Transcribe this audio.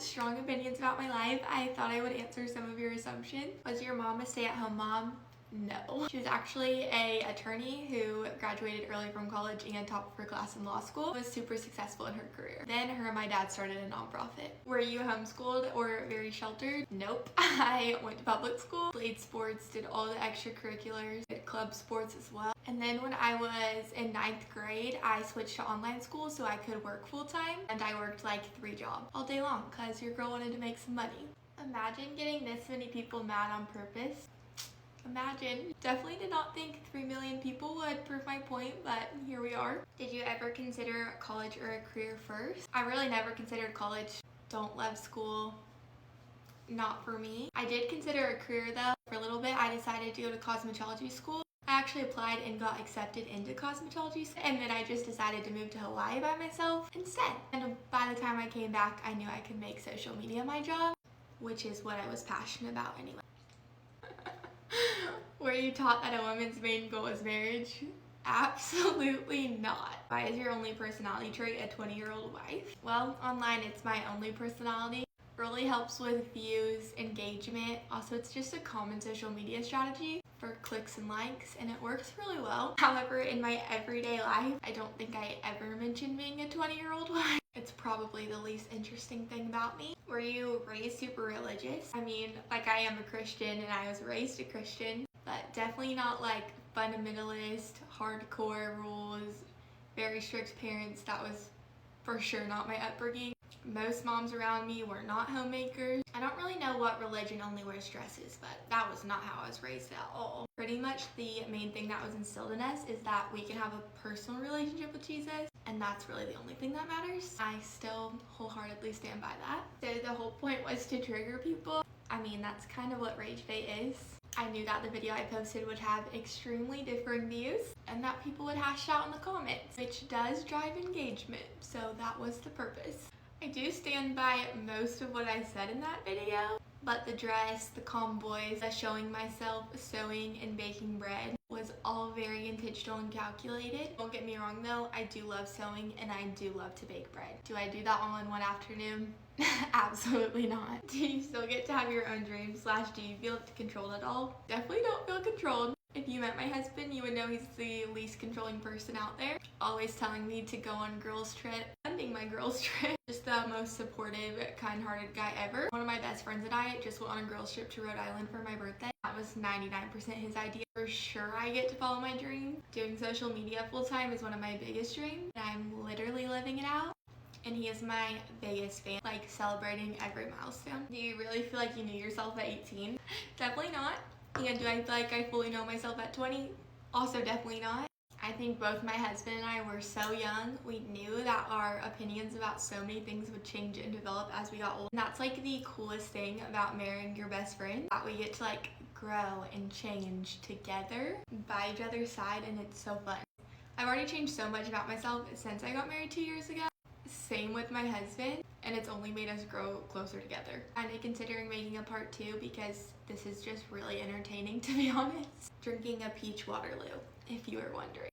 strong opinions about my life, I thought I would answer some of your assumptions. Was your mom a stay-at-home mom? No. She was actually an attorney who graduated early from college and top of her class in law school. Was super successful in her career. Then her and my dad started a nonprofit. Were you homeschooled or very sheltered? Nope. I went to public school, played sports, did all the extracurriculars, did club sports as well. And then when I was in 9th grade, I switched to online school so I could work full time. And I worked like 3 jobs all day long because your girl wanted to make some money. Imagine getting this many people mad on purpose. Imagine. Definitely did not think 3 million people would prove my point, but here we are. Did you ever consider college or a career first? I really never considered college. Don't love school. Not for me. I did consider a career though. For a little bit, I decided to go to cosmetology school. I actually applied and got accepted into cosmetology, and then I just decided to move to Hawaii by myself instead. And by the time I came back, I knew I could make social media my job, which is what I was passionate about anyway. Were you taught that a woman's main goal is marriage? Absolutely not. Why is your only personality trait a 20-year-old wife? Well, online it's my only personality. Really helps with views, engagement. Also, it's just a common social media strategy for clicks and likes, and it works really well. However, in my everyday life, I don't think I ever mentioned being a 20-year-old wife. It's probably the least interesting thing about me. Were you raised super religious? I mean, like I am a Christian and I was raised a Christian, but definitely not like fundamentalist, hardcore rules, very strict parents. That was for sure not my upbringing. Most moms around me were not homemakers. I don't really know what religion only wears dresses, but that was not how I was raised at all. Pretty much the main thing that was instilled in us is that we can have a personal relationship with Jesus, and that's really the only thing that matters. I still wholeheartedly stand by that. So the whole point was to trigger people. I mean, that's kind of what Rage Bait is. I knew that the video I posted would have extremely different views and that people would hash out in the comments, which does drive engagement, so that was the purpose. I do stand by most of what I said in that video, but the dress, the comboys, the showing myself sewing and baking bread was all very intentional and calculated. Don't get me wrong though, I do love sewing and I do love to bake bread. Do I do that all in one afternoon? Absolutely not. Do you still get to have your own dreams / do you feel controlled at all? Definitely don't feel controlled. If you met my husband, you would know he's the least controlling person out there. Always telling me to go on girls trip, funding my girls trip. Just the most supportive, kind-hearted guy ever. One of my best friends and I just went on a girls trip to Rhode Island for my birthday. That was 99% his idea. For sure I get to follow my dream. Doing social media full-time is one of my biggest dreams. I'm literally living it out. And he is my biggest fan, like celebrating every milestone. Do you really feel like you knew yourself at 18? Definitely not. And do I feel like I fully know myself at 20? Also definitely not. I think both my husband and I were so young, we knew that our opinions about so many things would change and develop as we got older. And that's like the coolest thing about marrying your best friend, that we get to like grow and change together by each other's side, and it's so fun. I've already changed so much about myself since I got married 2 years ago. Same with my husband, and it's only made us grow closer together. I'm considering making a part 2 because this is just really entertaining, to be honest. Drinking a peach Waterloo, if you were wondering.